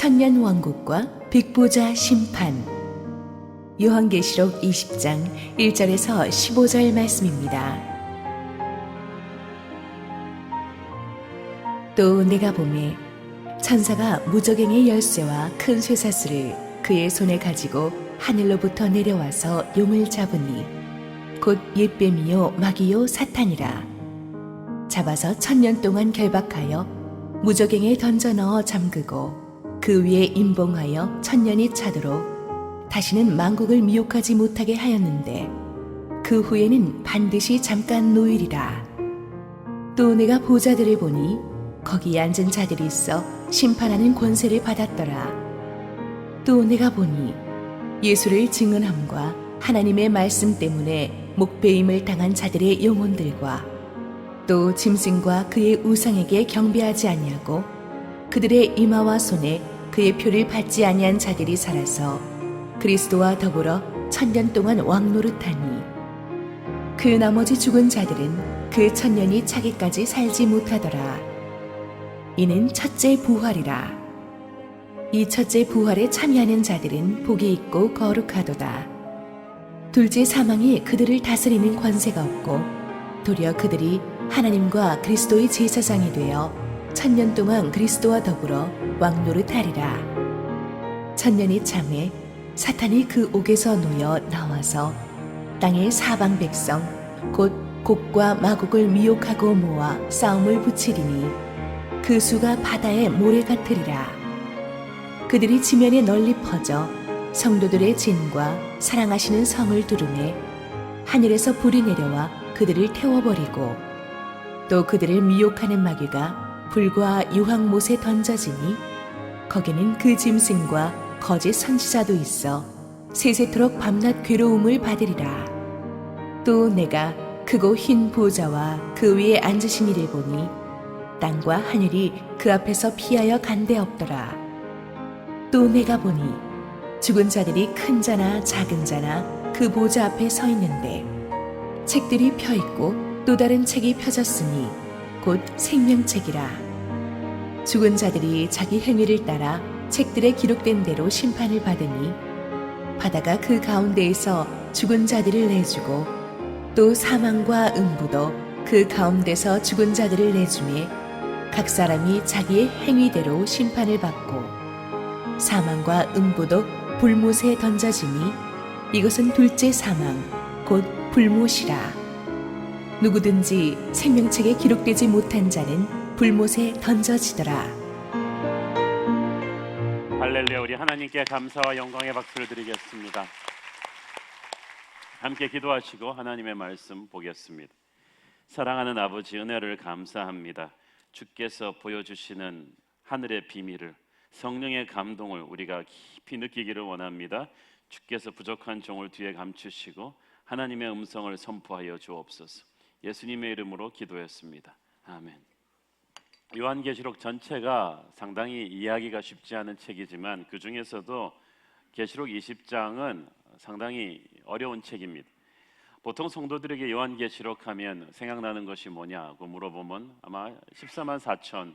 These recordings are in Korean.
천년왕국과 빅보자 심판. 요한계시록 20장 1절에서 15절 말씀입니다. 또 내가 보매 천사가 무저갱의 열쇠와 큰 쇠사슬을 그의 손에 가지고 하늘로부터 내려와서 용을 잡으니 곧 옛뱀이요 마귀요 사탄이라. 잡아서 1000년 동안 결박하여 무저갱에 던져 넣어 잠그고 그 위에 임봉하여 1000년이 차도록 다시는 만국을 미혹하지 못하게 하였는데 그 후에는 반드시 잠깐 노일이라. 또 내가 보좌들을 보니 거기에 앉은 자들이 있어 심판하는 권세를 받았더라. 또 내가 보니 예수를 증언함과 하나님의 말씀 때문에 목배임을 당한 자들의 영혼들과 또 짐승과 그의 우상에게 경배하지 아니하고 그들의 이마와 손에 그의 표를 받지 아니한 자들이 살아서 그리스도와 더불어 1000년 동안 왕노릇하니 그 나머지 죽은 자들은 그 1000년이 차기까지 살지 못하더라. 이는 첫째 부활이라. 이 첫째 부활에 참여하는 자들은 복이 있고 거룩하도다. 둘째 사망이 그들을 다스리는 권세가 없고 도리어 그들이 하나님과 그리스도의 제사장이 되어 1000년 동안 그리스도와 더불어 왕노릇하리라. 1000년이 참에 사탄이 그 옥에서 놓여 나와서 땅의 사방 백성 곧 곡과 마곡을 미혹하고 모아 싸움을 붙이리니 그 수가 바다의 모래 같으리라. 그들이 지면에 널리 퍼져 성도들의 진과 사랑하시는 성을 두르매 하늘에서 불이 내려와 그들을 태워버리고 또 그들을 미혹하는 마귀가 불과 유황못에 던져지니 거기는 그 짐승과 거짓 선지자도 있어 세세토록 밤낮 괴로움을 받으리라. 또 내가 크고 흰 보좌와 그 위에 앉으신 이를 보니 땅과 하늘이 그 앞에서 피하여 간데 없더라. 또 내가 보니 죽은 자들이 큰 자나 작은 자나 그 보좌 앞에 서 있는데 책들이 펴 있고 또 다른 책이 펴졌으니 곧 생명책이라. 죽은 자들이 자기 행위를 따라 책들에 기록된 대로 심판을 받으니 바다가 그 가운데에서 죽은 자들을 내주고 또 사망과 음부도 그 가운데서 죽은 자들을 내주매 각 사람이 자기의 행위대로 심판을 받고 사망과 음부도 불못에 던져지니 이것은 둘째 사망 곧 불못이라. 누구든지 생명책에 기록되지 못한 자는 불못에 던져지더라. 할렐루야. 우리 하나님께 감사와 영광의 박수를 드리겠습니다. 함께 기도하시고 하나님의 말씀 보겠습니다. 사랑하는 아버지, 은혜를 감사합니다. 주께서 보여주시는 하늘의 비밀을, 성령의 감동을 우리가 깊이 느끼기를 원합니다. 주께서 부족한 종을 뒤에 감추시고 하나님의 음성을 선포하여 주옵소서. 예수님의 이름으로 기도했습니다. 아멘. 요한계시록 전체가 상당히 이해하기가 쉽지 않은 책이지만 그 중에서도 계시록 20장은 상당히 어려운 책입니다. 보통 성도들에게 요한계시록 하면 생각나는 것이 뭐냐고 물어보면 아마 14만 4천,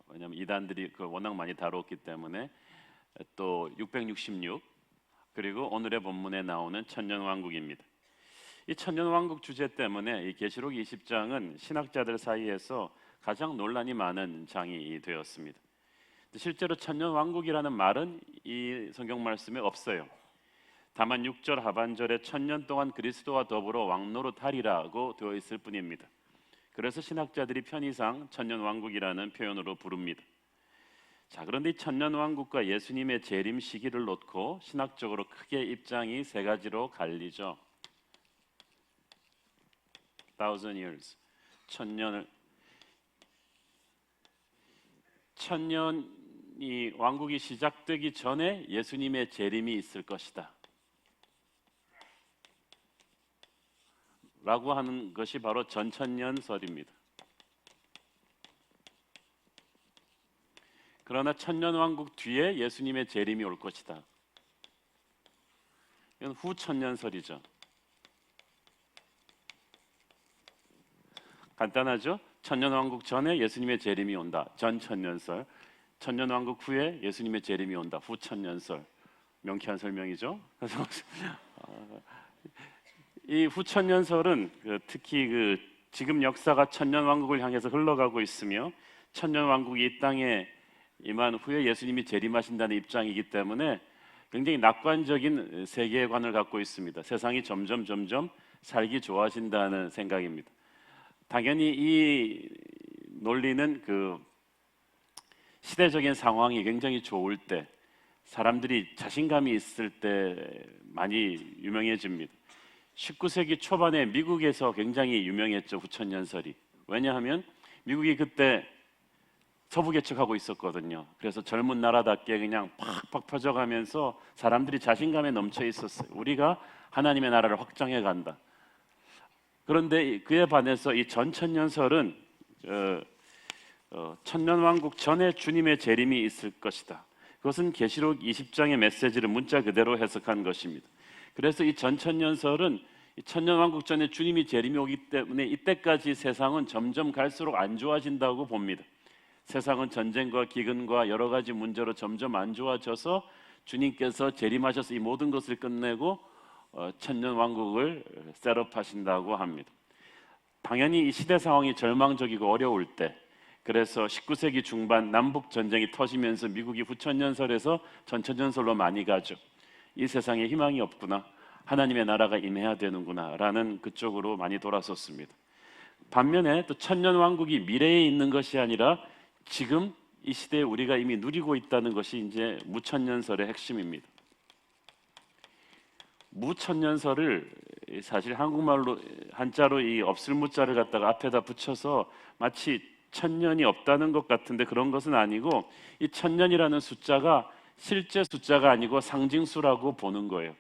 왜냐하면 이단들이 그걸 워낙 많이 다뤘기 때문에, 또 666, 그리고 오늘의 본문에 나오는 천년왕국입니다. 이 천년왕국 주제 때문에 이 계시록 20장은 신학자들 사이에서 가장 논란이 많은 장이 되었습니다. 실제로 천년왕국이라는 말은 이 성경 말씀에 없어요. 다만 6절 하반절에 1000년 동안 그리스도와 더불어 왕노릇하리라고 되어 있을 뿐입니다. 그래서 신학자들이 편의상 천년왕국이라는 표현으로 부릅니다. 자, 그런데 이 천년왕국과 예수님의 재림 시기를 놓고 신학적으로 크게 입장이 세 가지로 갈리죠. 1000 years, 천년이 왕국이 시작되기 전에 예수님의 재림이 있을 것이다 라고 하는 것이 바로 전천년설입니다. 그러나 천년왕국 뒤에 예수님의 재림이 올 것이다. 이건 후천년설이죠. 간단하죠? 천년왕국 전에 예수님의 재림이 온다. 전천년설. 천년왕국 후에 예수님의 재림이 온다. 후천년설. 명쾌한 설명이죠. 그래서 이 후천년설은 특히 지금 역사가 천년왕국을 향해서 흘러가고 있으며 천년왕국이 이 땅에 임한 후에 예수님이 재림하신다는 입장이기 때문에 굉장히 낙관적인 세계관을 갖고 있습니다. 세상이 점점 살기 좋아진다는 생각입니다. 당연히 이 논리는 시대적인 상황이 굉장히 좋을 때, 사람들이 자신감이 있을 때 많이 유명해집니다. 19세기 초반에 미국에서 굉장히 유명했죠, 후천년설이. 왜냐하면 미국이 그때 서부 개척하고 있었거든요. 그래서 젊은 나라답게 그냥 팍팍 퍼져가면서 사람들이 자신감에 넘쳐 있었어요. 우리가 하나님의 나라를 확장해 간다. 그런데 그에 반해서 이 전천년설은 천년왕국 전에 주님의 재림이 있을 것이다. 그것은 계시록 20장의 메시지를 문자 그대로 해석한 것입니다. 그래서 이 전천년설은 천년왕국 전에 주님이 재림이 오기 때문에 이때까지 세상은 점점 갈수록 안 좋아진다고 봅니다. 세상은 전쟁과 기근과 여러 가지 문제로 점점 안 좋아져서 주님께서 재림하셔서 이 모든 것을 끝내고 천년왕국을 셋업하신다고 합니다. 당연히 이 시대 상황이 절망적이고 어려울 때, 그래서 19세기 중반 남북 전쟁이 터지면서 미국이 후천년설에서 전천년설로 많이 가죠. 이 세상에 희망이 없구나, 하나님의 나라가 임해야 되는구나 라는 그쪽으로 많이 돌아섰습니다. 반면에 또 천년왕국이 미래에 있는 것이 아니라 지금 이 시대에 우리가 이미 누리고 있다는 것이 이제 무천년설의 핵심입니다. 무천년설을 사실 한국말로 한자로 이 없을 무자를 갖다가 앞에다 붙여서 마치 천년이 없다는 것 같은데 그런 것은 아니고, 이 천년이라는 숫자가 실제 숫자가 아니고 상징수라고 보는 거예요.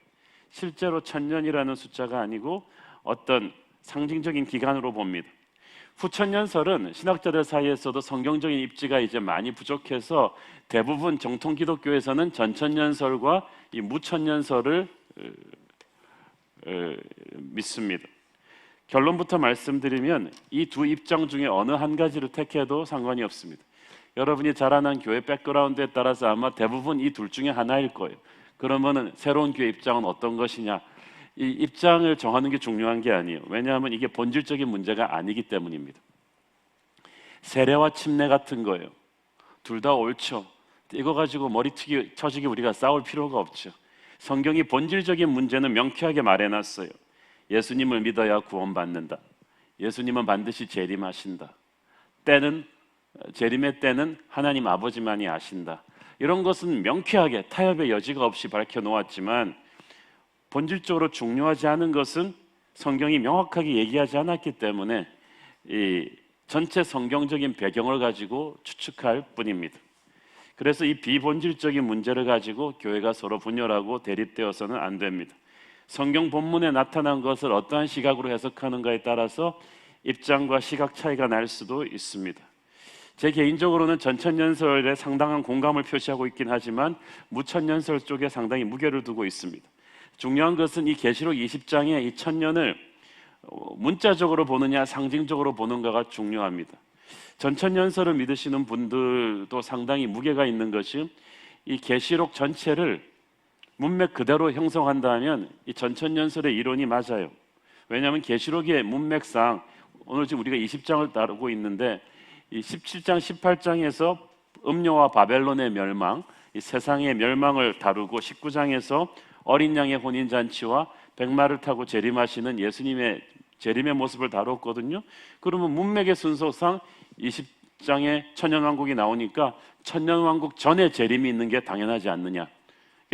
실제로 천년이라는 숫자가 아니고 어떤 상징적인 기간으로 봅니다. 후천년설은 신학자들 사이에서도 성경적인 입지가 이제 많이 부족해서 대부분 정통 기독교에서는 전천년설과 이 무천년설을 믿습니다. 결론부터 말씀드리면 이 두 입장 중에 어느 한 가지를 택해도 상관이 없습니다. 여러분이 자라난 교회 백그라운드에 따라서 아마 대부분 이 둘 중에 하나일 거예요. 그러면은 새로운 교회 입장은 어떤 것이냐, 이 입장을 정하는 게 중요한 게 아니에요. 왜냐하면 이게 본질적인 문제가 아니기 때문입니다. 세례와 침례 같은 거예요. 둘 다 옳죠. 이거 가지고 머리튀기 쳐지기 우리가 싸울 필요가 없죠. 성경이 본질적인 문제는 명쾌하게 말해놨어요. 예수님을 믿어야 구원받는다. 예수님은 반드시 재림하신다. 재림의 때는 하나님 아버지만이 아신다. 이런 것은 명쾌하게 타협의 여지가 없이 밝혀놓았지만, 본질적으로 중요하지 않은 것은 성경이 명확하게 얘기하지 않았기 때문에 이 전체 성경적인 배경을 가지고 추측할 뿐입니다. 그래서 이 비본질적인 문제를 가지고 교회가 서로 분열하고 대립되어서는 안 됩니다. 성경 본문에 나타난 것을 어떠한 시각으로 해석하는가에 따라서 입장과 시각 차이가 날 수도 있습니다. 제 개인적으로는 전천년설에 상당한 공감을 표시하고 있긴 하지만 무천년설 쪽에 상당히 무게를 두고 있습니다. 중요한 것은 이 계시록 20장에 이 천년을 문자적으로 보느냐 상징적으로 보는가가 중요합니다. 전천년설을 믿으시는 분들도 상당히 무게가 있는 것이, 이 계시록 전체를 문맥 그대로 형성한다면 이 전천년설의 이론이 맞아요. 왜냐하면 계시록의 문맥상 오늘 지금 우리가 20장을 다루고 있는데, 이 17장, 18장에서 음료와 바벨론의 멸망, 이 세상의 멸망을 다루고 19장에서 어린 양의 혼인잔치와 백마를 타고 재림하시는 예수님의 재림의 모습을 다뤘거든요. 그러면 문맥의 순서상 20장에 천년왕국이 나오니까 천년왕국 전에 재림이 있는 게 당연하지 않느냐.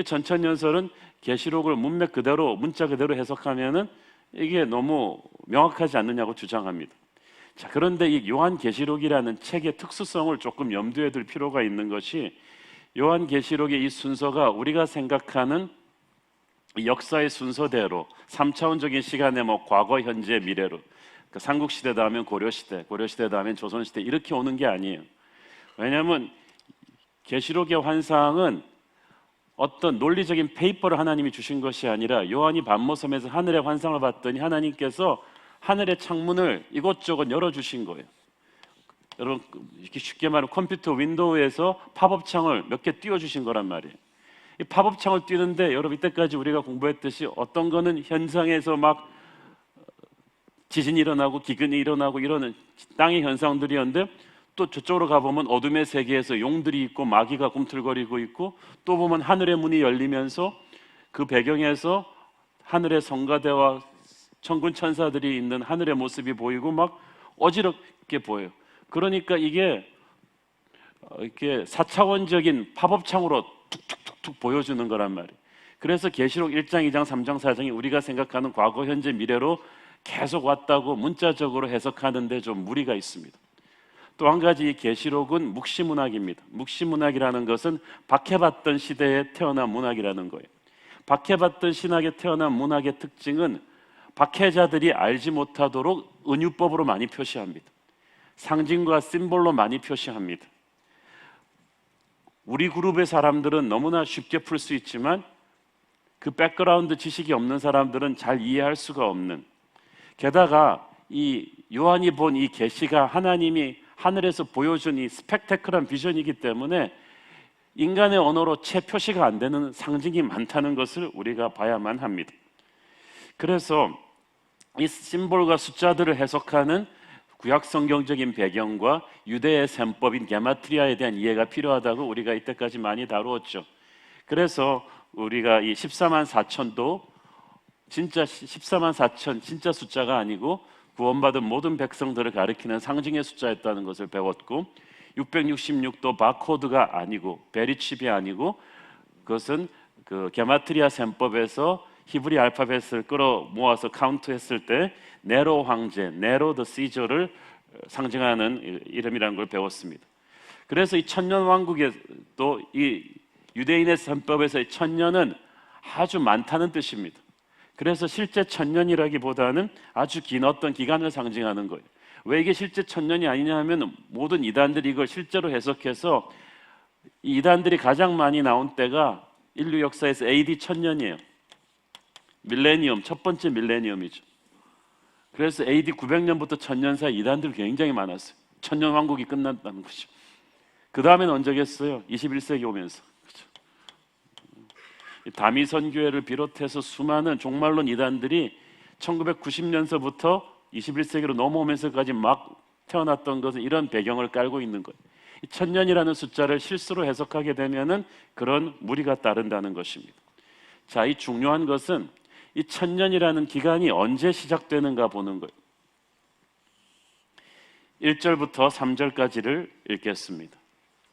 전천년설은 계시록을 문맥 그대로 문자 그대로 해석하면은 이게 너무 명확하지 않느냐고 주장합니다. 자, 그런데 이 요한계시록이라는 책의 특수성을 조금 염두에 둘 필요가 있는 것이, 요한계시록의 이 순서가 우리가 생각하는 역사의 순서대로 3차원적인 시간에 과거, 현재, 미래로, 그러니까 삼국시대 다음엔 고려시대, 고려시대 다음엔 조선시대 이렇게 오는 게 아니에요. 왜냐하면 계시록의 환상은 어떤 논리적인 페이퍼를 하나님이 주신 것이 아니라, 요한이 반모섬에서 하늘의 환상을 봤더니 하나님께서 하늘의 창문을 이곳저곳 열어주신 거예요. 여러분 이렇게 쉽게 말하면 컴퓨터 윈도우에서 팝업 창을 몇 개 띄워주신 거란 말이에요. 이 팝업 창을 띄는데 여러분 이때까지 우리가 공부했듯이 어떤 거는 현상에서 막 지진이 일어나고 기근이 일어나고 이러는 땅의 현상들이었는데 또 저쪽으로 가보면 어둠의 세계에서 용들이 있고 마귀가 꿈틀거리고 있고 또 보면 하늘의 문이 열리면서 그 배경에서 하늘의 성가대와 천군 천사들이 있는 하늘의 모습이 보이고 막 어지럽게 보여요. 그러니까 이게 이렇게 4차원적인 팝업창으로 툭툭툭툭 보여주는 거란 말이에요. 그래서 계시록 1장, 2장, 3장, 4장이 우리가 생각하는 과거, 현재, 미래로 계속 왔다고 문자적으로 해석하는데 좀 무리가 있습니다. 또 한 가지 이 계시록은 묵시문학입니다. 묵시문학이라는 것은 박해받던 시대에 태어난 문학이라는 거예요. 박해받던 신학에 태어난 문학의 특징은 박해자들이 알지 못하도록 은유법으로 많이 표시합니다. 상징과 심볼로 많이 표시합니다. 우리 그룹의 사람들은 너무나 쉽게 풀 수 있지만 그 백그라운드 지식이 없는 사람들은 잘 이해할 수가 없는, 게다가 이 요한이 본 이 계시가 하나님이 하늘에서 보여준 이 스펙테클한 비전이기 때문에 인간의 언어로 채 표시가 안 되는 상징이 많다는 것을 우리가 봐야만 합니다. 그래서 이 심볼과 숫자들을 해석하는 구약 성경적인 배경과 유대의 셈법인 게마트리아에 대한 이해가 필요하다고 우리가 이때까지 많이 다루었죠. 그래서 우리가 이 14만 4천도 진짜 14만 4천 진짜 숫자가 아니고 구원받은 모든 백성들을 가리키는 상징의 숫자였다는 것을 배웠고, 666도 바코드가 아니고 베리칩이 아니고 그것은 그 게마트리아 셈법에서 히브리 알파벳을 끌어 모아서 카운트했을 때 네로 황제, 네로 더 시저를 상징하는 이름이라는 걸 배웠습니다. 그래서 이 천년 왕국에 또 이 유대인의 셈법에서의 천년은 아주 많다는 뜻입니다. 그래서 실제 천년이라기보다는 아주 긴 어떤 기간을 상징하는 거예요. 왜 이게 실제 천년이 아니냐 하면 모든 이단들이 이걸 실제로 해석해서 이 이단들이 가장 많이 나온 때가 인류 역사에서 AD 1000년이에요. 밀레니엄, 첫 번째 밀레니엄이죠. 그래서 AD 900년부터 1000년 사이 이단들이 굉장히 많았어요. 천년 왕국이 끝났다는 거죠. 그 다음에는 언제겠어요? 21세기 오면서. 다미선교회를 비롯해서 수많은 종말론 이단들이 1990년서부터 21세기로 넘어오면서까지 막 태어났던 것은 이런 배경을 깔고 있는 거예요. 이 천년이라는 숫자를 실수로 해석하게 되면은 그런 무리가 따른다는 것입니다. 자, 이 중요한 것은 이 천년이라는 기간이 언제 시작되는가 보는 거예요. 1절부터 3절까지를 읽겠습니다.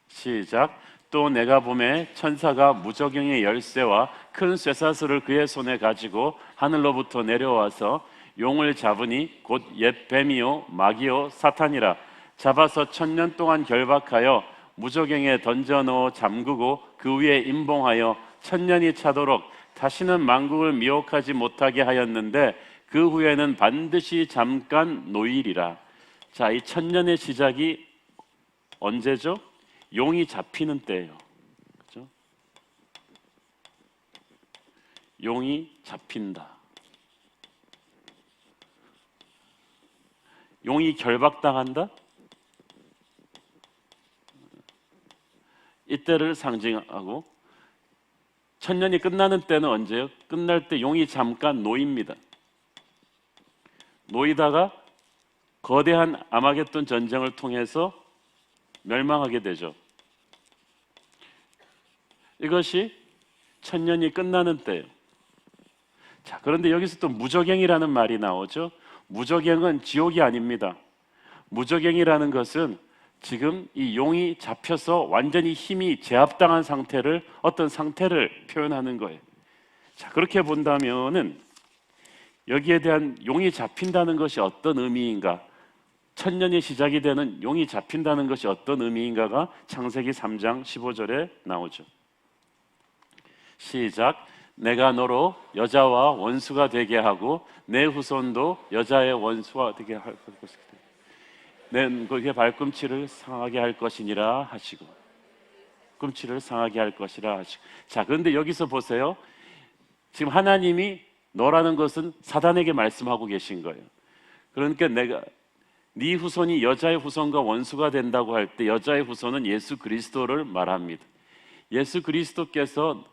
시작. 또 내가 보매 천사가 무저경의 열쇠와 큰 쇠사슬을 그의 손에 가지고 하늘로부터 내려와서 용을 잡으니 곧 옛 뱀이요 마귀요 사탄이라. 잡아서 1000년 동안 결박하여 무저경에 던져 넣어 잠그고 그 위에 임봉하여 1000년이 차도록 다시는 만국을 미혹하지 못하게 하였는데 그 후에는 반드시 잠깐 노일이라. 자, 이 1000년의 시작이 언제죠? 용이 잡히는 때예요. 그렇죠? 용이 잡힌다. 용이 결박당한다? 이때를 상징하고, 천년이 끝나는 때는 언제요? 끝날 때 용이 잠깐 놓입니다. 놓이다가 거대한 아마겟돈 전쟁을 통해서 멸망하게 되죠. 이것이 천년이 끝나는 때예요. 자, 그런데 여기서 또 무저갱이라는 말이 나오죠. 무저갱은 지옥이 아닙니다. 무저갱이라는 것은 지금 이 용이 잡혀서 완전히 힘이 제압당한 상태를, 어떤 상태를 표현하는 거예요. 자, 그렇게 본다면은 여기에 대한 용이 잡힌다는 것이 어떤 의미인가? 천년이 시작이 되는 용이 잡힌다는 것이 어떤 의미인가가 창세기 3장 15절에 나오죠. 시작. 내가 너로 여자와 원수가 되게 하고 내 후손도 여자의 원수가 되게 할 것이다. 내 그의 발꿈치를 상하게 할 것이니라 하시고, 꿈치를 상하게 할 것이라 하시고. 자, 그런데 여기서 보세요. 지금 하나님이 너라는 것은 사단에게 말씀하고 계신 거예요. 그러니까 네 후손이 여자의 후손과 원수가 된다고 할 때 여자의 후손은 예수 그리스도를 말합니다. 예수 그리스도께서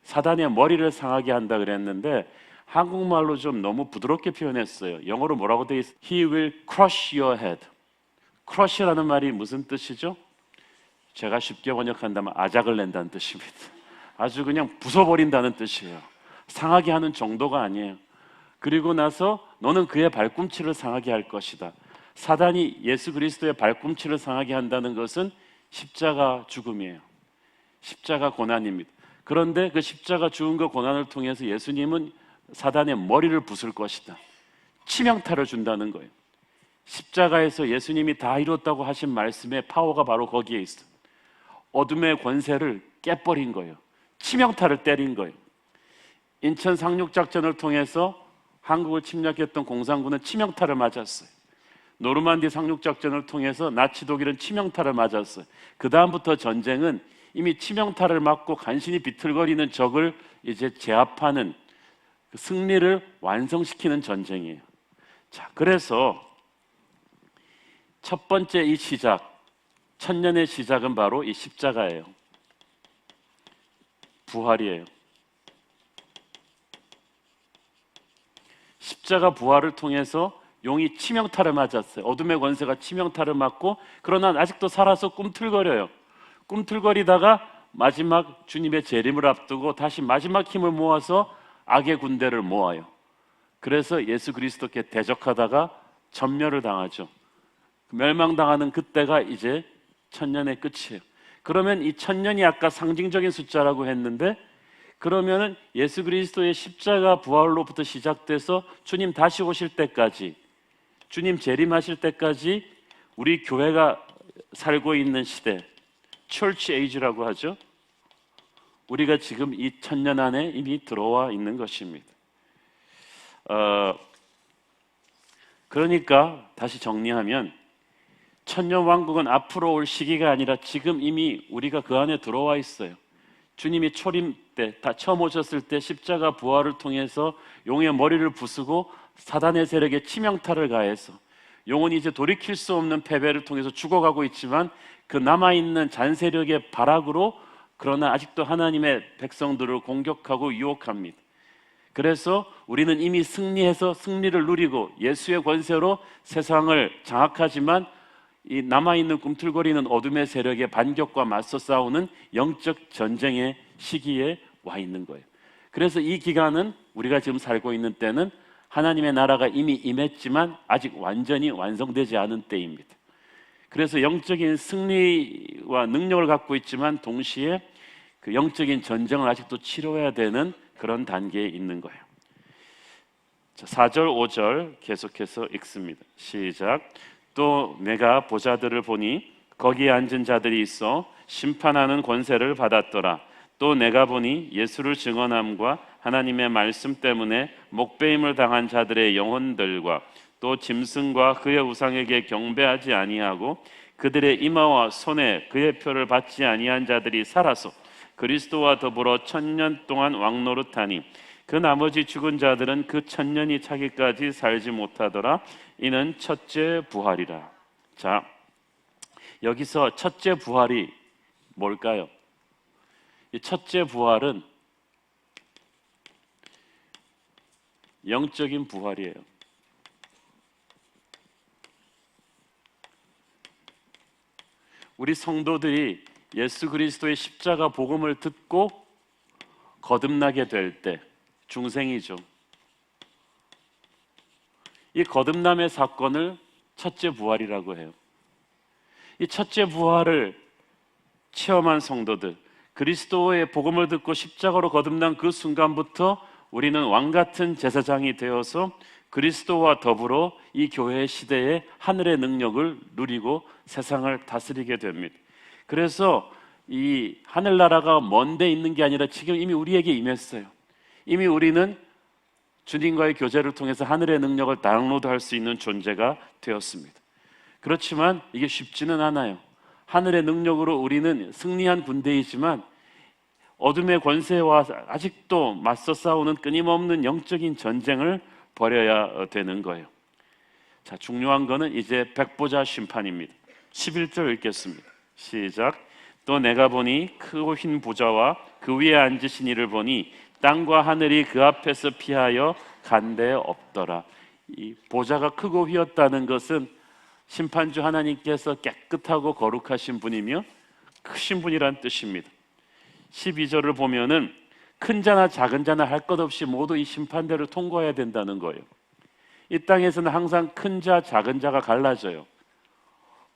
사단의 머리를 상하게 한다 그랬는데 한국말로 좀 너무 부드럽게 표현했어요. 영어로 뭐라고 돼 있어요? He will crush your head. crush라는 말이 무슨 뜻이죠? 제가 쉽게 번역한다면 아작을 낸다는 뜻입니다. 아주 그냥 부숴버린다는 뜻이에요. 상하게 하는 정도가 아니에요. 그리고 나서 너는 그의 발꿈치를 상하게 할 것이다. 사단이 예수 그리스도의 발꿈치를 상하게 한다는 것은 십자가 죽음이에요. 십자가 고난입니다. 그런데 그 십자가 죽음과 고난을 통해서 예수님은 사단의 머리를 부술 것이다. 치명타를 준다는 거예요. 십자가에서 예수님이 다 이뤘다고 하신 말씀의 파워가 바로 거기에 있어요. 어둠의 권세를 깨버린 거예요. 치명타를 때린 거예요. 인천 상륙작전을 통해서 한국을 침략했던 공산군은 치명타를 맞았어요. 노르만디 상륙작전을 통해서 나치 독일은 치명타를 맞았어요. 그 다음부터 전쟁은 이미 치명타를 맞고 간신히 비틀거리는 적을 이제 제압하는 그 승리를 완성시키는 전쟁이에요. 자, 그래서 첫 번째 이 시작, 천년의 시작은 바로 이 십자가예요. 부활이에요. 십자가 부활을 통해서 용이 치명타를 맞았어요. 어둠의 권세가 치명타를 맞고, 그러나 아직도 살아서 꿈틀거려요. 꿈틀거리다가 마지막 주님의 재림을 앞두고 다시 마지막 힘을 모아서 악의 군대를 모아요. 그래서 예수 그리스도께 대적하다가 전멸을 당하죠. 멸망당하는 그때가 이제 천년의 끝이에요. 그러면 이 천년이 아까 상징적인 숫자라고 했는데, 그러면은 예수 그리스도의 십자가 부활로부터 시작돼서 주님 다시 오실 때까지, 주님 재림하실 때까지 우리 교회가 살고 있는 시대, Church Age라고 하죠. 우리가 지금 이 천년 안에 이미 들어와 있는 것입니다. 그러니까 다시 정리하면 천년 왕국은 앞으로 올 시기가 아니라 지금 이미 우리가 그 안에 들어와 있어요. 주님이 초림 때, 다 처음 오셨을 때 십자가 부활을 통해서 용의 머리를 부수고 사단의 세력에 치명타를 가해서 용은 이제 돌이킬 수 없는 패배를 통해서 죽어가고 있지만 그 남아있는 잔세력의 발악으로, 그러나 아직도 하나님의 백성들을 공격하고 유혹합니다. 그래서 우리는 이미 승리해서 승리를 누리고 예수의 권세로 세상을 장악하지만 이 남아있는 꿈틀거리는 어둠의 세력의 반격과 맞서 싸우는 영적 전쟁의 시기에 와 있는 거예요. 그래서 이 기간은, 우리가 지금 살고 있는 때는 하나님의 나라가 이미 임했지만 아직 완전히 완성되지 않은 때입니다. 그래서 영적인 승리와 능력을 갖고 있지만 동시에 그 영적인 전쟁을 아직도 치러야 되는 그런 단계에 있는 거예요. 자, 4절 5절 계속해서 읽습니다. 시작. 또 내가 보자들을 보니 거기에 앉은 자들이 있어 심판하는 권세를 받았더라. 또 내가 보니 예수를 증언함과 하나님의 말씀 때문에 목배임을 당한 자들의 영혼들과 또 짐승과 그의 우상에게 경배하지 아니하고 그들의 이마와 손에 그의 표를 받지 아니한 자들이 살아서 그리스도와 더불어 천년 동안 왕노릇하니 그 나머지 죽은 자들은 그 천년이 차기까지 살지 못하더라. 이는 첫째 부활이라. 자, 여기서 첫째 부활이 뭘까요? 이 첫째 부활은 영적인 부활이에요. 우리 성도들이 예수 그리스도의 십자가 복음을 듣고 거듭나게 될 때, 중생이죠. 이 거듭남의 사건을 첫째 부활이라고 해요. 이 첫째 부활을 체험한 성도들, 그리스도의 복음을 듣고 십자가로 거듭난 그 순간부터 우리는 왕같은 제사장이 되어서 그리스도와 더불어 이 교회 시대에 하늘의 능력을 누리고 세상을 다스리게 됩니다. 그래서 이 하늘나라가 먼데 있는 게 아니라 지금 이미 우리에게 임했어요. 이미 우리는 주님과의 교제를 통해서 하늘의 능력을 다운로드할 수 있는 존재가 되었습니다. 그렇지만 이게 쉽지는 않아요. 하늘의 능력으로 우리는 승리한 군대이지만 어둠의 권세와 아직도 맞서 싸우는 끊임없는 영적인 전쟁을 벌여야 되는 거예요. 자, 중요한 거는 이제 백보자 심판입니다. 11절 읽겠습니다. 시작. 또 내가 보니 크고 흰 보좌와 그 위에 앉으신 이를 보니 땅과 하늘이 그 앞에서 피하여 간데 없더라. 이 보좌가 크고 휘었다는 것은 심판주 하나님께서 깨끗하고 거룩하신 분이며 크신 분이란 뜻입니다. 12절을 보면은 큰 자나 작은 자나 할 것 없이 모두 이 심판대를 통과해야 된다는 거예요. 이 땅에서는 항상 큰 자, 작은 자가 갈라져요.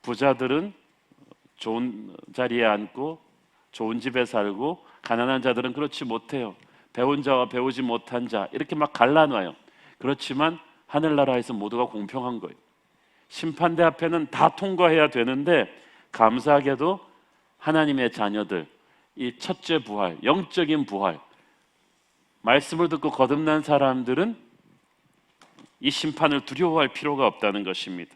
부자들은 좋은 자리에 앉고 좋은 집에 살고, 가난한 자들은 그렇지 못해요. 배운 자와 배우지 못한 자, 이렇게 막 갈라놔요. 그렇지만 하늘나라에서 모두가 공평한 거예요. 심판대 앞에는 다 통과해야 되는데, 감사하게도 하나님의 자녀들, 이 첫째 부활, 영적인 부활, 말씀을 듣고 거듭난 사람들은 이 심판을 두려워할 필요가 없다는 것입니다.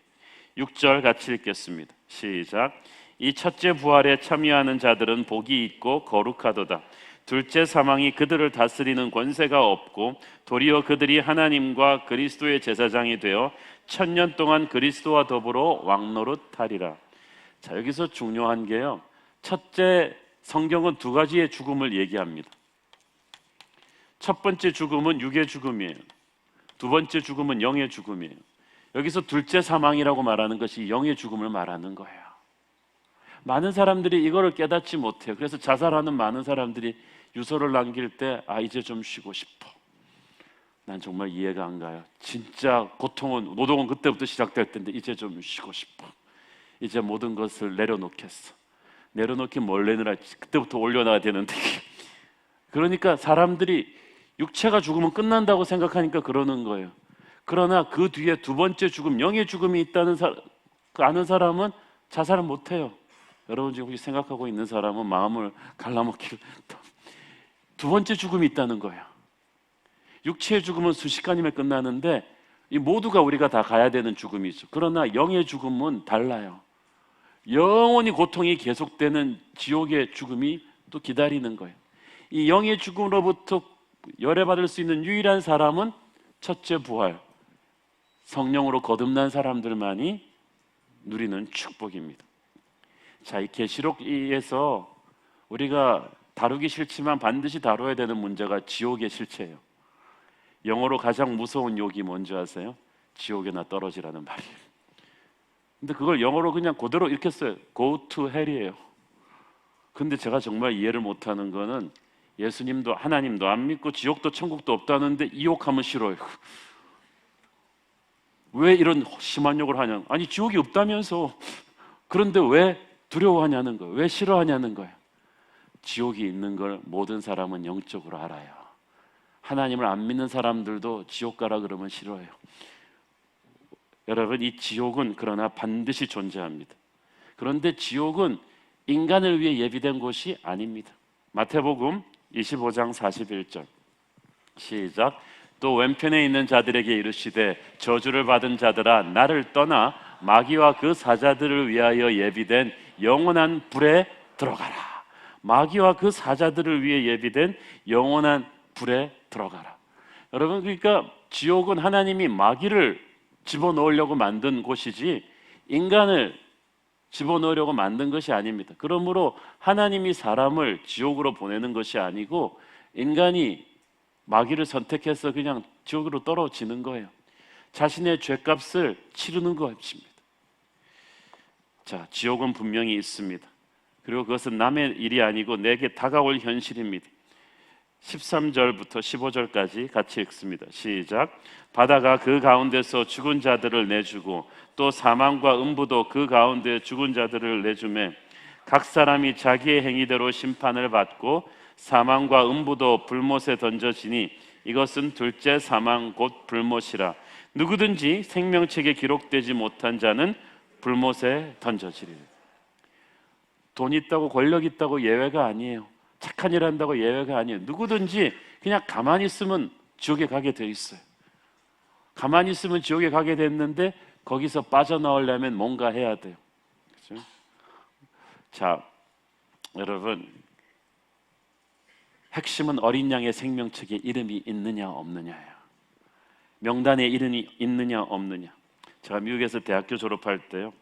6절 같이 읽겠습니다. 시작. 이 첫째 부활에 참여하는 자들은 복이 있고 거룩하도다. 둘째 사망이 그들을 다스리는 권세가 없고 도리어 그들이 하나님과 그리스도의 제사장이 되어 1000년 동안 그리스도와 더불어 왕노릇하리라. 자, 여기서 중요한 게요, 첫째, 성경은 두 가지의 죽음을 얘기합니다. 첫 번째 죽음은 육의 죽음이에요. 두 번째 죽음은 영의 죽음이에요. 여기서 둘째 사망이라고 말하는 것이 영의 죽음을 말하는 거예요. 많은 사람들이 이거를 깨닫지 못해요. 그래서 자살하는 많은 사람들이 유서를 남길 때, 이제 좀 쉬고 싶어. 난 정말 이해가 안 가요. 진짜 고통은, 노동은 그때부터 시작될 텐데 이제 좀 쉬고 싶어. 이제 모든 것을 내려놓겠어. 내려놓긴 뭘 내느라, 그때부터 올려놔야 되는데. 그러니까 사람들이 육체가 죽으면 끝난다고 생각하니까 그러는 거예요. 그러나 그 뒤에 두 번째 죽음, 영의 죽음이 있다는 아는 사람은 자살을 못해요. 여러분 지금 혹시 생각하고 있는 사람은 마음을 갈라먹기를, 두 번째 죽음이 있다는 거예요. 육체의 죽음은 순식간이면 끝나는데 이 모두가 우리가 다 가야 되는 죽음이죠. 그러나 영의 죽음은 달라요. 영원히 고통이 계속되는 지옥의 죽음이 또 기다리는 거예요. 이 영의 죽음으로부터 열애받을 수 있는 유일한 사람은 첫째 부활, 성령으로 거듭난 사람들만이 누리는 축복입니다. 자, 이 계시록에서 우리가 다루기 싫지만 반드시 다뤄야 되는 문제가 지옥의 실체예요. 영어로 가장 무서운 욕이 뭔지 아세요? 지옥에나 떨어지라는 말이에요. 근데 그걸 영어로 그냥 그대로 이렇게 써요. Go to hell이에요. 근데 제가 정말 이해를 못하는 거는, 예수님도 하나님도 안 믿고 지옥도 천국도 없다는데 이 욕하면 싫어요. 왜 이런 심한 욕을 하냐? 아니, 지옥이 없다면서. 그런데 왜 두려워하냐는 거예요. 왜 싫어하냐는 거예요. 지옥이 있는 걸 모든 사람은 영적으로 알아요. 하나님을 안 믿는 사람들도 지옥 가라 그러면 싫어해요. 여러분, 이 지옥은 그러나 반드시 존재합니다. 그런데 지옥은 인간을 위해 예비된 곳이 아닙니다. 마태복음 25장 41절 시작. 또 왼편에 있는 자들에게 이르시되 저주를 받은 자들아, 나를 떠나 마귀와 그 사자들을 위하여 예비된 영원한 불에 들어가라. 마귀와 그 사자들을 위해 예비된 영원한 불에 들어가라. 여러분, 그러니까 지옥은 하나님이 마귀를 집어넣으려고 만든 곳이지 인간을 집어넣으려고 만든 것이 아닙니다. 그러므로 하나님이 사람을 지옥으로 보내는 것이 아니고 인간이 마귀를 선택해서 그냥 지옥으로 떨어지는 거예요. 자신의 죄값을 치르는 것입니다. 자, 지옥은 분명히 있습니다. 그리고 그것은 남의 일이 아니고 내게 다가올 현실입니다. 13절부터 15절까지 같이 읽습니다. 시작. 바다가 그 가운데서 죽은 자들을 내주고 또 사망과 음부도 그 가운데 죽은 자들을 내주매 각 사람이 자기의 행위대로 심판을 받고 사망과 음부도 불못에 던져지니 이것은 둘째 사망 곧 불못이라. 누구든지 생명책에 기록되지 못한 자는 불못에 던져지리라. 돈 있다고 권력 있다고 예외가 아니에요. 착한 일 한다고 예외가 아니에요. 누구든지 그냥 가만히 있으면 지옥에 가게 돼 있어요. 가만히 있으면 지옥에 가게 됐는데 거기서 빠져나오려면 뭔가 해야 돼요. 그렇죠? 자, 여러분, 핵심은 어린 양의 생명책에 이름이 있느냐 없느냐예요. 명단에 이름이 있느냐 없느냐. 제가 미국에서 대학교 졸업할 때요,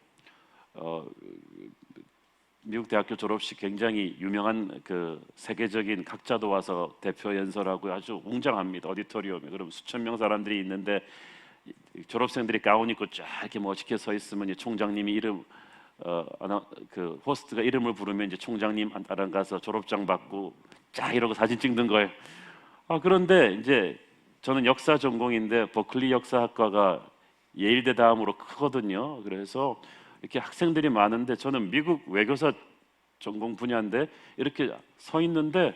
미국 대학교 졸업식 굉장히 유명한 그 세계적인 각자도 와서 대표 연설하고 아주 웅장합니다. 오디토리움에. 그럼 수천 명 사람들이 있는데 졸업생들이 가운 입고 쫙 이렇게 멋있게 서 있으면 이제 총장님이 그 호스트가 이름을 부르면 이제 총장님 따라 가서 졸업장 받고 쫙 이러고 사진 찍는 거예요. 그런데 이제 저는 역사 전공인데 버클리 역사학과가 예일대 다음으로 크거든요. 그래서 이렇게 학생들이 많은데 저는 미국 외교사 전공 분야인데 이렇게 서 있는데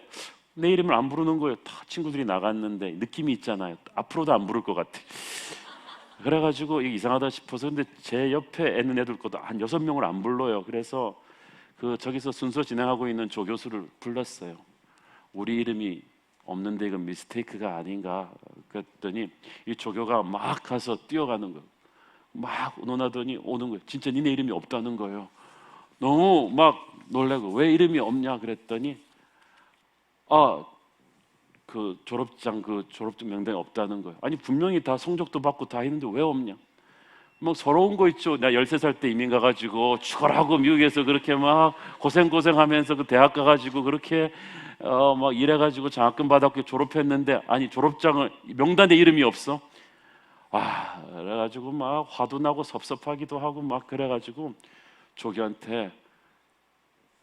내 이름을 안 부르는 거예요. 다 친구들이 나갔는데 느낌이 있잖아요. 앞으로도 안 부를 것 같아. 그래가지고 이게 이상하다 싶어서, 근데 제 옆에 있는 애들 것도 한 6명을 안 불러요. 그래서 저기서 순서 진행하고 있는 조 교수를 불렀어요. 우리 이름이 없는데 이건 미스테이크가 아닌가. 그랬더니 이 조교가 막 가서 뛰어가는 거예요. 막 논하더니 오는 거예요. 진짜 니네 이름이 없다는 거예요. 너무 막 놀래고, 왜 이름이 없냐 그랬더니 그 졸업장 명단이 없다는 거예요. 아니 분명히 다 성적도 받고 다 했는데 왜 없냐. 막 서러운 거 있죠. 나 13살 때 이민 가가지고 축구하고 미국에서 그렇게 막 고생하면서 그 대학 가가지고 그렇게 막 일해가지고 장학금 받았고 졸업했는데, 아니 졸업장을 명단에 이름이 없어. 그래가지고 막 화도 나고 섭섭하기도 하고 막 그래가지고 조교한테,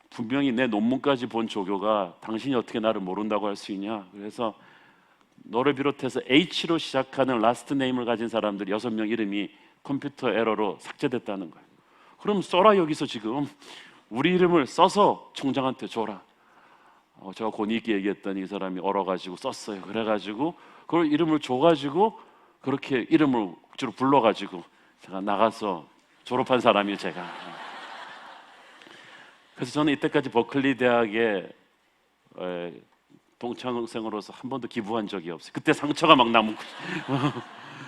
분명히 내 논문까지 본 조교가 당신이 어떻게 나를 모른다고 할 수 있냐. 그래서 너를 비롯해서 H로 시작하는 라스트 네임을 가진 사람들 6명 이름이 컴퓨터 에러로 삭제됐다는 거예요. 그럼 써라. 여기서 지금 우리 이름을 써서 총장한테 줘라. 제가 권위 있게 얘기했더니 이 사람이 얼어가지고 썼어요. 그래가지고 그걸 이름을 줘가지고 그렇게 이름을 주로 불러가지고 제가 나가서 졸업한 사람이에요, 제가. 그래서 저는 이때까지 버클리 대학에 동창생으로서 한 번도 기부한 적이 없어요. 그때 상처가 막 남고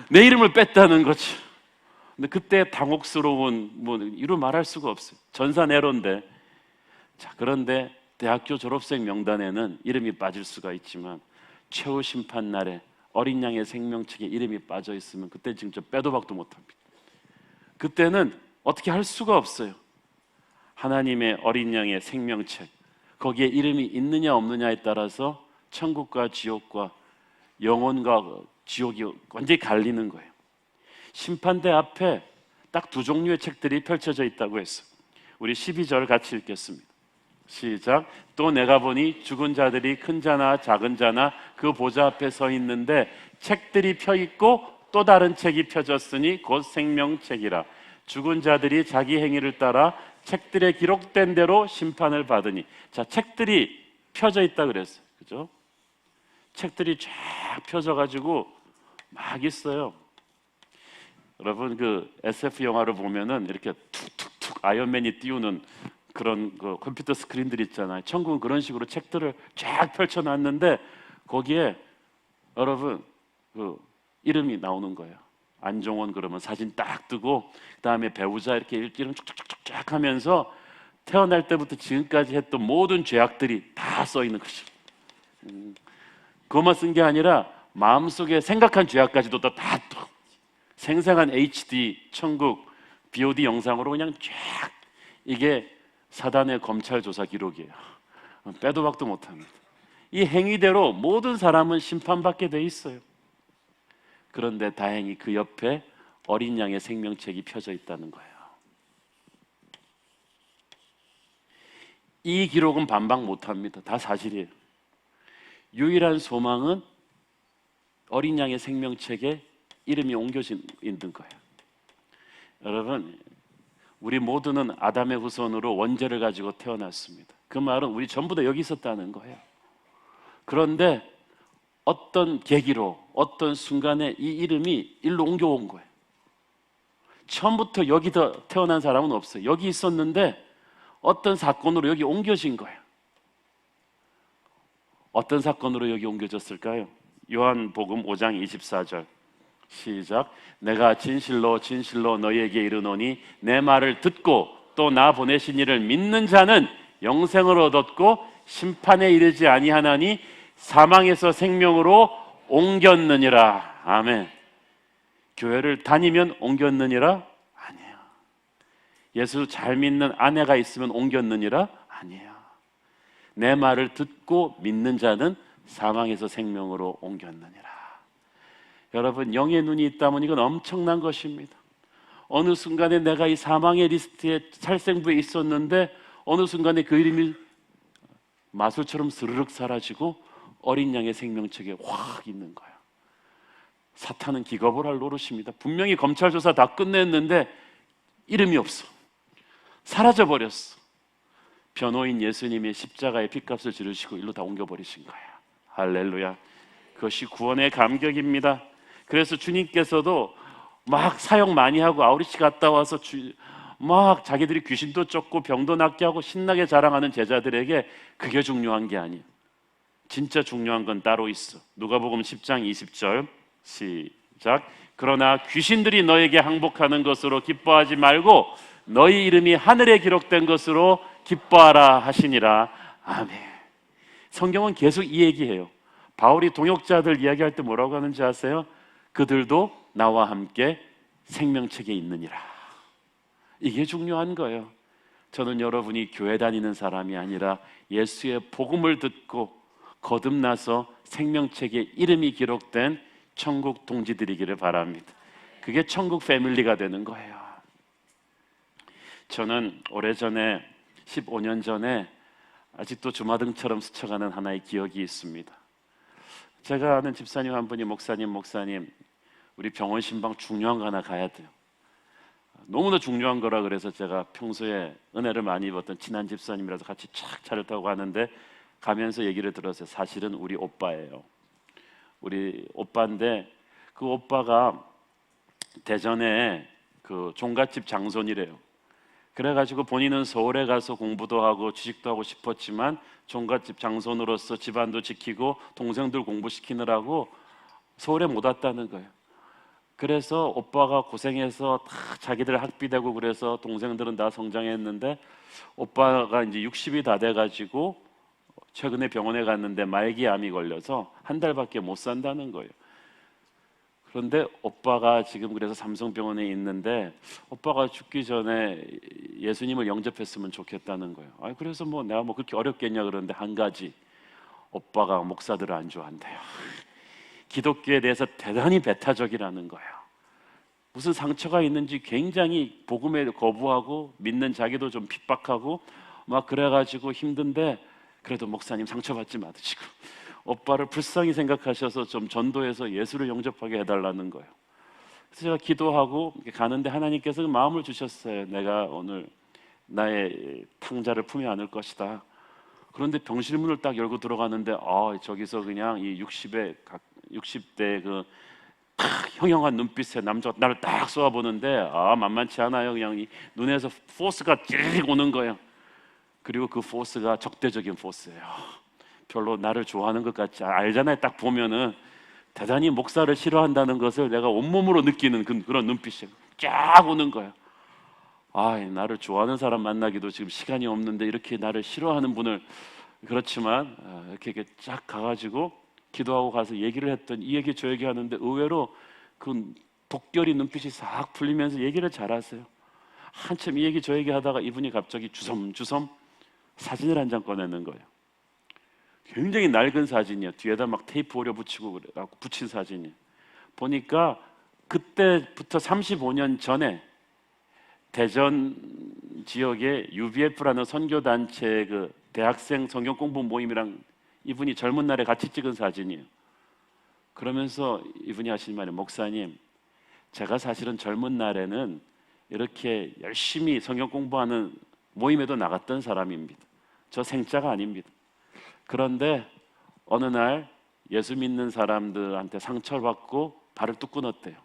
내 이름을 뺐다는 거죠. 근데 그때 당혹스러운, 이루 말할 수가 없어요. 전산애로인데. 자, 그런데 대학교 졸업생 명단에는 이름이 빠질 수가 있지만 최후 심판 날에 어린 양의 생명책에 이름이 빠져 있으면 그때 진짜 빼도 박도 못합니다. 그때는 어떻게 할 수가 없어요. 하나님의 어린 양의 생명책, 거기에 이름이 있느냐 없느냐에 따라서 천국과 지옥과 영혼과 지옥이 완전히 갈리는 거예요. 심판대 앞에 딱 2종류의 책들이 펼쳐져 있다고 했어요. 우리 12절 같이 읽겠습니다. 시작. 또 내가 보니 죽은 자들이 큰 자나 작은 자나 그 보좌 앞에 서 있는데 책들이 펴 있고 또 다른 책이 펴졌으니 곧 생명책이라. 죽은 자들이 자기 행위를 따라 책들에 기록된 대로 심판을 받으니. 자, 책들이 펴져 있다 그랬어요. 그죠? 책들이 쫙 펴져 가지고 막 있어요. 여러분 그 SF 영화를 보면은 이렇게 툭툭툭 아이언맨이 띄우는 그런 그 컴퓨터 스크린들 있잖아요. 천국은 그런 식으로 책들을 쫙 펼쳐놨는데 거기에 여러분 그 이름이 나오는 거예요. 안종원 그러면 사진 딱 뜨고 그다음에 배우자 이렇게 이름 쭉쭉쭉쭉 하면서 태어날 때부터 지금까지 했던 모든 죄악들이 다 써 있는 거죠. 그것만 쓴 게 아니라 마음속에 생각한 죄악까지도 다 또 생생한 HD 천국 BOD 영상으로 그냥 쫙. 이게 사단의 검찰 조사 기록이에요. 빼도 박도 못합니다. 이 행위대로 모든 사람은 심판받게 돼 있어요. 그런데 다행히 그 옆에 어린 양의 생명책이 펴져 있다는 거예요. 이 기록은 반박 못합니다. 다 사실이에요. 유일한 소망은 어린 양의 생명책에 이름이 옮겨져 있는 거예요. 여러분, 우리 모두는 아담의 후손으로 원죄를 가지고 태어났습니다. 그 말은 우리 전부 다 여기 있었다는 거예요. 그런데 어떤 계기로 어떤 순간에 이 이름이 일로 옮겨온 거예요. 처음부터 여기서 태어난 사람은 없어요. 여기 있었는데 어떤 사건으로 여기 옮겨진 거예요. 어떤 사건으로 여기 옮겨졌을까요? 요한복음 5장 24절 시작. 내가 진실로 진실로 너희에게 이르노니 내 말을 듣고 또 나 보내신 이를 믿는 자는 영생을 얻었고 심판에 이르지 아니하나니 사망에서 생명으로 옮겼느니라. 아멘. 교회를 다니면 옮겼느니라? 아니에요. 예수 잘 믿는 아내가 있으면 옮겼느니라? 아니에요. 내 말을 듣고 믿는 자는 사망에서 생명으로 옮겼느니라. 여러분, 영의 눈이 있다면 이건 엄청난 것입니다. 어느 순간에 내가 이 사망의 리스트에 살생부에 있었는데 어느 순간에 그 이름이 마술처럼 스르륵 사라지고 어린 양의 생명책에 확 있는 거예요. 사탄은 기겁을 할 노릇입니다. 분명히 검찰 조사 다 끝냈는데 이름이 없어. 사라져버렸어. 변호인 예수님이 십자가의 핏값을 지르시고 일로 다 옮겨버리신 거예요. 할렐루야. 그것이 구원의 감격입니다. 그래서 주님께서도 막 사역 많이 하고 아우리시 갔다 와서 막 자기들이 귀신도 쫓고 병도 낫게 하고 신나게 자랑하는 제자들에게 그게 중요한 게 아니에요. 진짜 중요한 건 따로 있어. 누가복음 10장 20절 시작. 그러나 귀신들이 너에게 항복하는 것으로 기뻐하지 말고 너희 이름이 하늘에 기록된 것으로 기뻐하라 하시니라. 아멘. 성경은 계속 이 얘기해요. 바울이 동역자들 이야기할 때 뭐라고 하는지 아세요? 그들도 나와 함께 생명책에 있느니라. 이게 중요한 거예요. 저는 여러분이 교회 다니는 사람이 아니라 예수의 복음을 듣고 거듭나서 생명책에 이름이 기록된 천국 동지들이기를 바랍니다. 그게 천국 패밀리가 되는 거예요. 저는 오래전에 15년 전에 아직도 주마등처럼 스쳐가는 하나의 기억이 있습니다. 제가 아는 집사님 한 분이 목사님 우리 병원 신방 중요한 거 하나 가야 돼요. 너무나 중요한 거라 그래서 제가 평소에 은혜를 많이 입었던 친한 집사님이라서 같이 착 차를 타고 가는데 가면서 얘기를 들었어요. 사실은 우리 오빠예요. 우리 오빠인데 그 오빠가 대전에 그 종갓집 장손이래요. 그래가지고 본인은 서울에 가서 공부도 하고 취직도 하고 싶었지만 종갓집 장손으로서 집안도 지키고 동생들 공부시키느라고 서울에 못 왔다는 거예요. 그래서 오빠가 고생해서 다 자기들 학비되고 그래서 동생들은 다 성장했는데 오빠가 이제 60이 다 돼가지고 최근에 병원에 갔는데 말기암이 걸려서 한 달밖에 못 산다는 거예요. 그런데 오빠가 지금 그래서 삼성병원에 있는데 오빠가 죽기 전에 예수님을 영접했으면 좋겠다는 거예요. 그래서 뭐 내가 뭐 그렇게 어렵겠냐 그러는데 한 가지, 오빠가 목사들을 안 좋아한대요. 기독교에 대해서 대단히 배타적이라는 거예요. 무슨 상처가 있는지 굉장히 복음에 거부하고 믿는 자기도 좀 핍박하고 막 그래가지고 힘든데 그래도 목사님 상처받지 마시고 오빠를 불쌍히 생각하셔서 좀 전도해서 예수를 영접하게 해달라는 거예요. 그래서 제가 기도하고 가는데 하나님께서 마음을 주셨어요. 내가 오늘 나의 탕자를 품에 안을 것이다. 그런데 병실 문을 딱 열고 들어가는데 저기서 그냥 이 60대 그 형형한 눈빛의 남자가 나를 딱 쏘아보는데 만만치 않아요. 그냥 이 눈에서 포스가 찌르륵 오는 거예요. 그리고 그 포스가 적대적인 포스예요. 별로 나를 좋아하는 것 같지 알잖아요. 딱 보면은 대단히 목사를 싫어한다는 것을 내가 온몸으로 느끼는 그런 눈빛이 쫙 오는 거예요. 나를 좋아하는 사람 만나기도 지금 시간이 없는데 이렇게 나를 싫어하는 분을, 그렇지만 이렇게 쫙 가가지고 기도하고 가서 얘기를 했더니 이 얘기 저 얘기 하는데 의외로 그 독결이 눈빛이 싹 풀리면서 얘기를 잘하세요. 한참 이 얘기 저 얘기 하다가 이분이 갑자기 주섬주섬 사진을 한 장 꺼내는 거예요. 굉장히 낡은 사진이에요. 뒤에다 막 테이프 오려 붙이고 그래갖고 붙인 사진이에요. 보니까 그때부터 35년 전에 대전 지역에 UBF라는 선교단체의 그 대학생 성경 공부 모임이랑 이분이 젊은 날에 같이 찍은 사진이에요. 그러면서 이분이 하시는 말이, 목사님, 제가 사실은 젊은 날에는 이렇게 열심히 성경 공부하는 모임에도 나갔던 사람입니다. 저 생짜가 아닙니다. 그런데 어느 날 예수 믿는 사람들한테 상처를 받고 발을 뚝 끊었대요.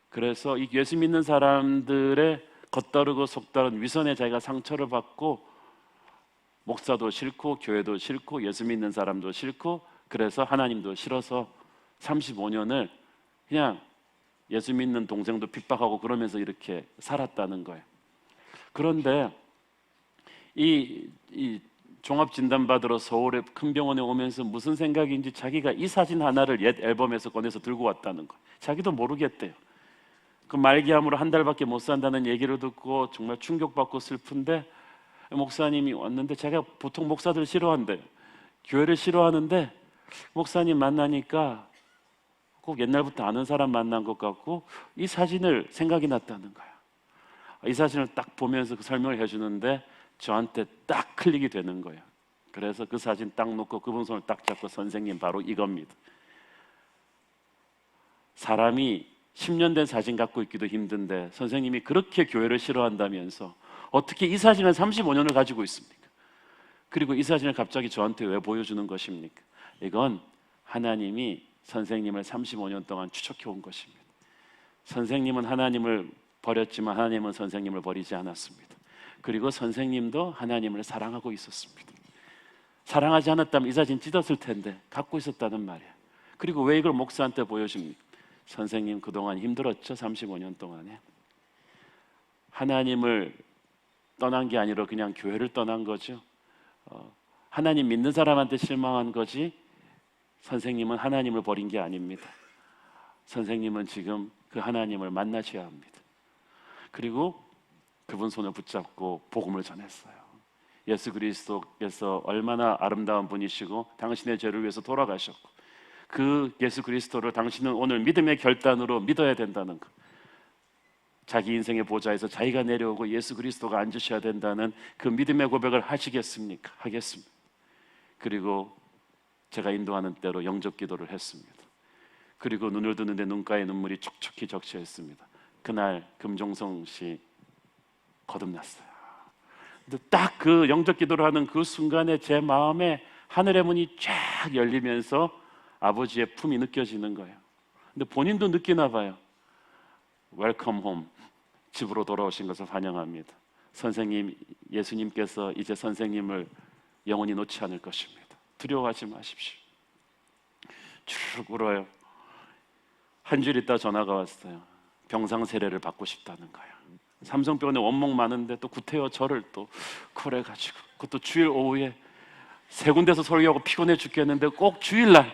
그래서 이 예수 믿는 사람들의 겉다르고 속다른 위선에 자기가 상처를 받고 목사도 싫고 교회도 싫고 예수 믿는 사람도 싫고 그래서 하나님도 싫어서 35년을 그냥 예수 믿는 동생도 핍박하고 그러면서 이렇게 살았다는 거예요. 그런데 이 종합진단 받으러 서울의 큰 병원에 오면서 무슨 생각인지 자기가 이 사진 하나를 옛 앨범에서 꺼내서 들고 왔다는 거예요. 자기도 모르겠대요. 그 말기암으로 한 달밖에 못 산다는 얘기를 듣고 정말 충격받고 슬픈데, 목사님이 왔는데, 제가 보통 목사들 싫어한대요. 교회를 싫어하는데 목사님 만나니까 꼭 옛날부터 아는 사람 만난 것 같고 이 사진을 생각이 났다는 거야. 이 사진을 딱 보면서 그 설명을 해주는데 저한테 딱 클릭이 되는 거예요. 그래서 그 사진 딱 놓고 그분 손을 딱 잡고, 선생님 바로 이겁니다. 사람이 10년 된 사진 갖고 있기도 힘든데 선생님이 그렇게 교회를 싫어한다면서 어떻게 이 사진을 35년을 가지고 있습니까? 그리고 이 사진을 갑자기 저한테 왜 보여주는 것입니까? 이건 하나님이 선생님을 35년 동안 추적해 온 것입니다. 선생님은 하나님을 버렸지만 하나님은 선생님을 버리지 않았습니다. 그리고 선생님도 하나님을 사랑하고 있었습니다. 사랑하지 않았다면 이 사진 찢었을 텐데 갖고 있었다는 말이에요. 그리고 왜 이걸 목사한테 보여줍니까? 선생님 그동안 힘들었죠. 35년 동안에 하나님을 떠난 게 아니라 그냥 교회를 떠난 거죠. 하나님 믿는 사람한테 실망한 거지 선생님은 하나님을 버린 게 아닙니다. 선생님은 지금 그 하나님을 만나셔야 합니다. 그리고 그분 손을 붙잡고 복음을 전했어요. 예수 그리스도께서 얼마나 아름다운 분이시고 당신의 죄를 위해서 돌아가셨고 그 예수 그리스도를 당신은 오늘 믿음의 결단으로 믿어야 된다는 것, 자기 인생의 보좌에서 자기가 내려오고 예수 그리스도가 앉으셔야 된다는 그 믿음의 고백을 하시겠습니까? 하겠습니다. 그리고 제가 인도하는 대로 영접 기도를 했습니다. 그리고 눈을 뜨는데 눈가에 눈물이 촉촉히 적셔있습니다. 그날 금종성 씨 거듭났어요. 근데 딱 그 영접 기도를 하는 그 순간에 제 마음에 하늘의 문이 쫙 열리면서 아버지의 품이 느껴지는 거예요. 근데 본인도 느끼나 봐요. 웰컴 홈, 집으로 돌아오신 것을 환영합니다. 선생님, 예수님께서 이제 선생님을 영원히 놓지 않을 것입니다. 두려워하지 마십시오. 쭉 울어요. 한 주일 있다 전화가 왔어요. 병상 세례를 받고 싶다는 거예요. 삼성병원에 원목 많은데 또 구태여 저를 또 콜해가지고, 그것도 주일 오후에 세 군데서 설교하고 피곤해 죽겠는데 꼭 주일날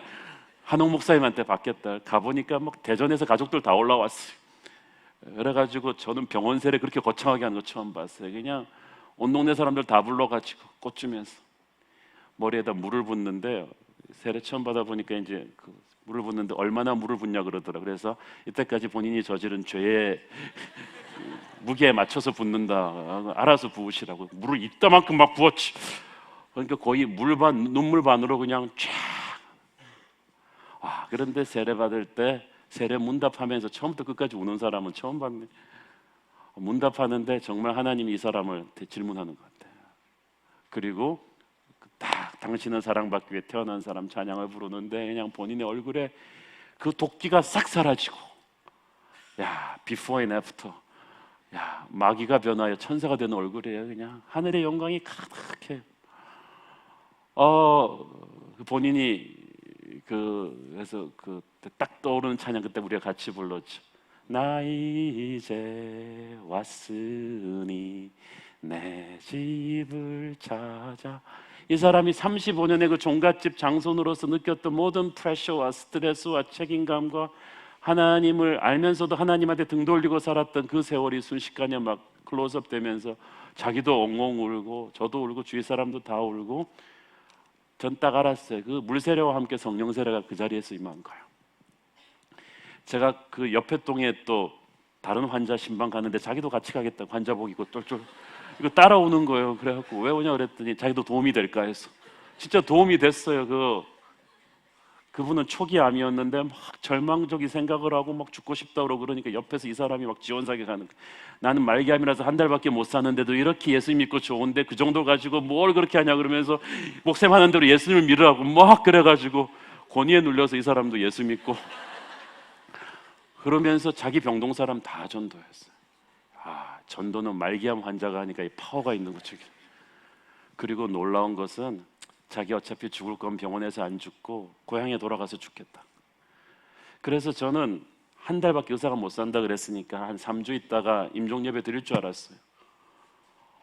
한옥 목사님한테 받겠다. 가보니까 막 대전에서 가족들 다 올라왔어요. 그래가지고 저는 병원 세례 그렇게 거창하게 하는 거 처음 봤어요. 그냥 온 동네 사람들 다 불러가지고 꽃 주면서 머리에다 물을 붓는데, 세례 처음 받아보니까 이제 그 물을 붓는데 얼마나 물을 붓냐 그러더라. 그래서 이때까지 본인이 저지른 죄의 무게에 맞춰서 붓는다. 알아서 부으시라고 물을 이따만큼 막 부었지. 그러니까 거의 물 반 눈물 반으로 그냥 쫙. 그런데 세례 받을 때 세례 문답하면서 처음부터 끝까지 우는 사람은 처음 봤네. 문답하는데 정말 하나님이 이 사람을 질문하는 것 같아요. 그리고 딱 당신은 사랑받기 위해 태어난 사람 찬양을 부르는데 그냥 본인의 얼굴에 그 도끼가 싹 사라지고, 야, 비포 앤 애프터, 야, 마귀가 변하여 천사가 되는 얼굴이에요. 그냥 하늘의 영광이 가득해. 본인이 그래서 딱 떠오르는 찬양, 그때 우리가 같이 불렀죠. 나 이제 왔으니 내 집을 찾아. 이 사람이 35년의 그 종갓집 장손으로서 느꼈던 모든 프레셔와 스트레스와 책임감과 하나님을 알면서도 하나님한테 등 돌리고 살았던 그 세월이 순식간에 막 클로즈업 되면서 자기도 엉엉 울고 저도 울고 주위 사람도 다 울고, 전 딱 알았어요. 그 물세례와 함께 성령 세례가 그 자리에서 임한 거예요. 제가 그 옆에 동에 또 다른 환자 신방 가는데 자기도 같이 가겠다고 환자복 입고 쫄쫄 이거 따라오는 거예요. 그래갖고 왜 오냐 그랬더니 자기도 도움이 될까 해서. 진짜 도움이 됐어요. 그분은 초기 암이었는데 막 절망적인 생각을 하고 막 죽고 싶다 그러니까 옆에서 이 사람이 막 지원사게 가는 거예요. 나는 말기암이라서 한 달밖에 못 사는데도 이렇게 예수 믿고 좋은데 그 정도 가지고 뭘 그렇게 하냐 그러면서 목사님 하는 대로 예수님을 믿으라고 막 그래가지고 권위에 눌려서 이 사람도 예수 믿고 그러면서 자기 병동 사람 다 전도했어요. 전도는 말기암 환자가 하니까 이 파워가 있는 거죠. 그리고 놀라운 것은 자기 어차피 죽을 건 병원에서 안 죽고 고향에 돌아가서 죽겠다. 그래서 저는 한 달밖에 의사가 못 산다 그랬으니까 한 3주 있다가 임종예배 드릴 줄 알았어요.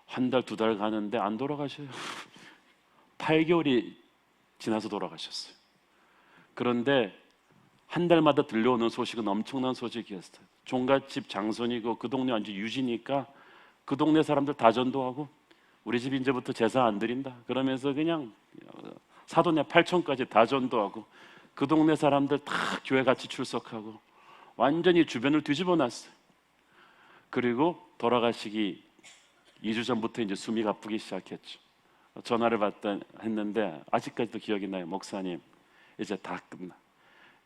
한 달, 두 달 가는데 안 돌아가셔요. 8개월이 지나서 돌아가셨어요. 그런데 한 달마다 들려오는 소식은 엄청난 소식이었어요. 종갓집 장손이고 그 동네 완전 유지니까 그 동네 사람들 다 전도하고 우리 집 이제부터 제사 안 드린다 그러면서 그냥 사돈네 8촌까지 다 전도하고 그 동네 사람들 다 교회 같이 출석하고 완전히 주변을 뒤집어 놨어요. 그리고 돌아가시기 2주 전부터 이제 숨이 가쁘기 시작했죠. 전화를 했는데 아직까지도 기억이 나요. 목사님, 이제 다 끝나.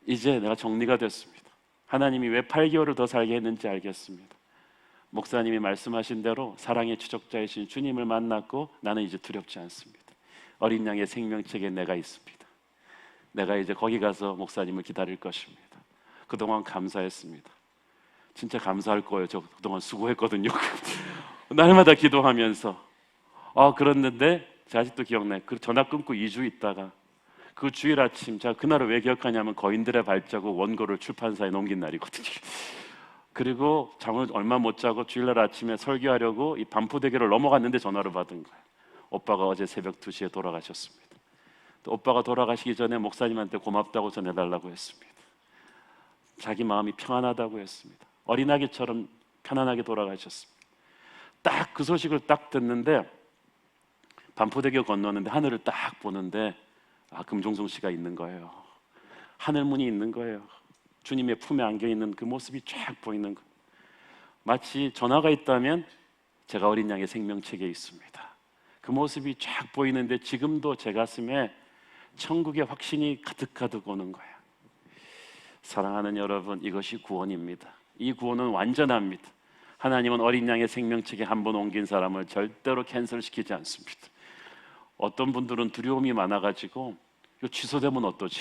이제 내가 정리가 됐습니다. 하나님이 왜 8개월을 더 살게 했는지 알겠습니다. 목사님이 말씀하신 대로 사랑의 추적자이신 주님을 만났고 나는 이제 두렵지 않습니다. 어린 양의 생명책에 내가 있습니다. 내가 이제 거기 가서 목사님을 기다릴 것입니다. 그동안 감사했습니다. 진짜 감사할 거예요. 저 그동안 수고했거든요. 날마다 기도하면서 그랬는데 제가 아직도 기억나요. 그 전화 끊고 2주 있다가 그 주일 아침, 제가 그날을 왜 기억하냐면 거인들의 발자국 원고를 출판사에 넘긴 날이거든요. 그리고 잠을 얼마 못 자고 주일날 아침에 설교하려고 이 반포대교를 넘어갔는데 전화를 받은 거예요. 오빠가 어제 새벽 2시에 돌아가셨습니다. 또 오빠가 돌아가시기 전에 목사님한테 고맙다고 전해달라고 했습니다. 자기 마음이 평안하다고 했습니다. 어린아기처럼 편안하게 돌아가셨습니다. 딱 그 소식을 딱 듣는데 반포대교 건너는데 하늘을 딱 보는데 금종성 씨가 있는 거예요. 하늘문이 있는 거예요. 주님의 품에 안겨 있는 그 모습이 쫙 보이는 거예요. 마치 전화가 있다면 제가 어린 양의 생명책에 있습니다. 그 모습이 쫙 보이는데 지금도 제 가슴에 천국의 확신이 가득가득 오는 거예요. 사랑하는 여러분, 이것이 구원입니다. 이 구원은 완전합니다. 하나님은 어린 양의 생명책에 한 번 옮긴 사람을 절대로 캔슬시키지 않습니다. 어떤 분들은 두려움이 많아가지고 이거 취소되면 어떠지?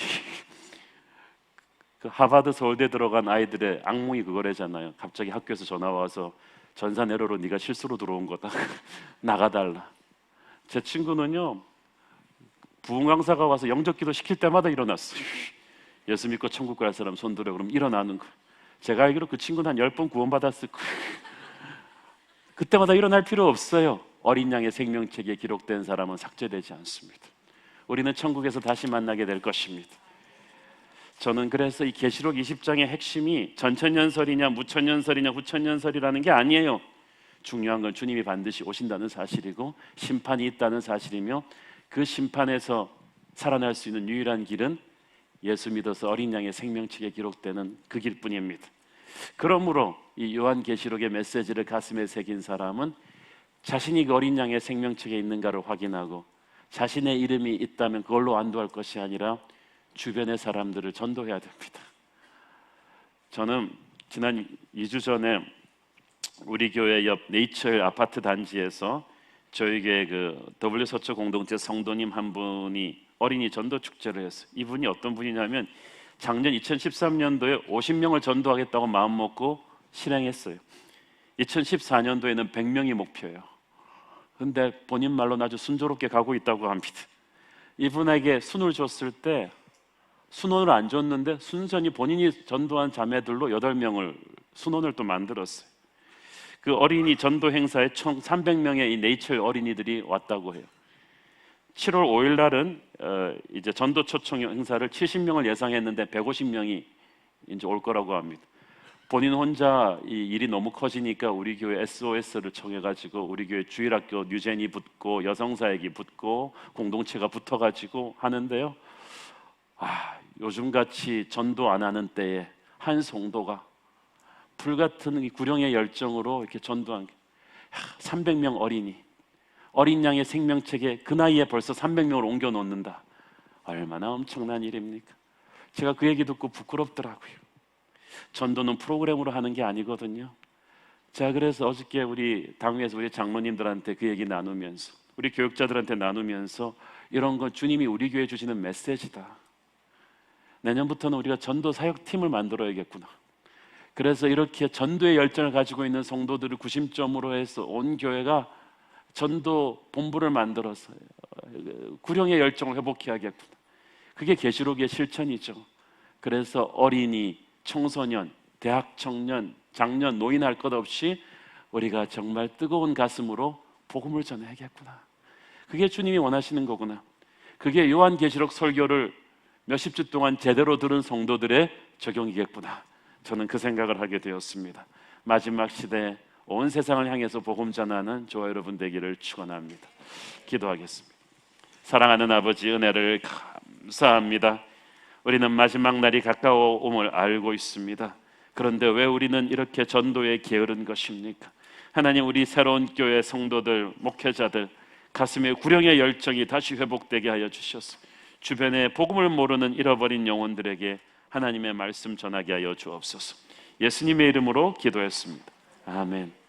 그 하버드 서울대 들어간 아이들의 악몽이 그거래잖아요. 갑자기 학교에서 전화 와서 전사 내로로 네가 실수로 들어온 거다. 나가달라. 제 친구는요, 부흥 강사가 와서 영접기도 시킬 때마다 일어났어요. 예수 믿고 천국 갈 사람 손들어. 그럼 일어나는 거예요. 제가 알기로 그 친구는 한 10번 구원받았을 거예요. 그때마다 일어날 필요 없어요. 어린 양의 생명책에 기록된 사람은 삭제되지 않습니다. 우리는 천국에서 다시 만나게 될 것입니다. 저는 그래서 이 계시록 20장의 핵심이 전천년설이냐 무천년설이냐 후천년설이라는 게 아니에요. 중요한 건 주님이 반드시 오신다는 사실이고 심판이 있다는 사실이며 그 심판에서 살아날 수 있는 유일한 길은 예수 믿어서 어린 양의 생명책에 기록되는 그 길뿐입니다. 그러므로 이 요한계시록의 메시지를 가슴에 새긴 사람은 자신이 그 어린 양의 생명책에 있는가를 확인하고 자신의 이름이 있다면 그걸로 안도할 것이 아니라 주변의 사람들을 전도해야 됩니다. 저는 지난 2주 전에 우리 교회 옆 네이처 아파트 단지에서 저희 교회 그 W 서초 공동체 성도님 한 분이 어린이 전도 축제를 했어요. 이분이 어떤 분이냐면 작년 2013년도에 50명을 전도하겠다고 마음먹고 실행했어요. 2014년도에는 100명이 목표예요. 근데 본인 말로는 아주 순조롭게 가고 있다고 합니다. 이분에게 순을 줬을 때 순원을 안 줬는데 순전히 본인이 전도한 자매들로 8명을 순원을 또 만들었어요. 그 어린이 전도 행사에 총 300명의 이 네이처 어린이들이 왔다고 해요. 7월 5일 날은 이제 전도 초청 행사를 70명을 예상했는데 150명이 이제 올 거라고 합니다. 본인 혼자 이 일이 너무 커지니까 우리 교회 SOS를 청해가지고 우리 교회 주일학교 뉴젠이 붙고 여성사역이 붙고 공동체가 붙어가지고 하는데요. 요즘같이 전도 안 하는 때에 한 성도가 불같은 이 구령의 열정으로 이렇게 전도한 게 300명 어린 양의 생명책에 그 나이에 벌써 300명을 옮겨 놓는다. 얼마나 엄청난 일입니까? 제가 그 얘기 듣고 부끄럽더라고요. 전도는 프로그램으로 하는 게 아니거든요. 제가 그래서 어저께 우리 당회에서 우리 장로님들한테 그 얘기 나누면서 우리 교육자들한테 나누면서 이런 건 주님이 우리 교회에 주시는 메시지다. 내년부터는 우리가 전도 사역팀을 만들어야겠구나. 그래서 이렇게 전도의 열정을 가지고 있는 성도들을 구심점으로 해서 온 교회가 전도 본부를 만들어서 구령의 열정을 회복해야겠구나. 그게 계시록의 실천이죠. 그래서 어린이, 청소년, 대학 청년, 장년, 노인 할 것 없이 우리가 정말 뜨거운 가슴으로 복음을 전해야겠구나. 그게 주님이 원하시는 거구나. 그게 요한계시록 설교를 몇십 주 동안 제대로 들은 성도들의 적용이겠구나. 저는 그 생각을 하게 되었습니다. 마지막 시대에 온 세상을 향해서 복음 전하는 저와 여러분 되기를 축원합니다. 기도하겠습니다. 사랑하는 아버지, 은혜를 감사합니다. 우리는 마지막 날이 가까워옴을 알고 있습니다. 그런데 왜 우리는 이렇게 전도에 게으른 것입니까? 하나님, 우리 새로운 교회 성도들, 목회자들 가슴에 구령의 열정이 다시 회복되게 하여 주셔서 주변에 복음을 모르는 잃어버린 영혼들에게 하나님의 말씀 전하게 하여 주옵소서. 예수님의 이름으로 기도했습니다. 아멘.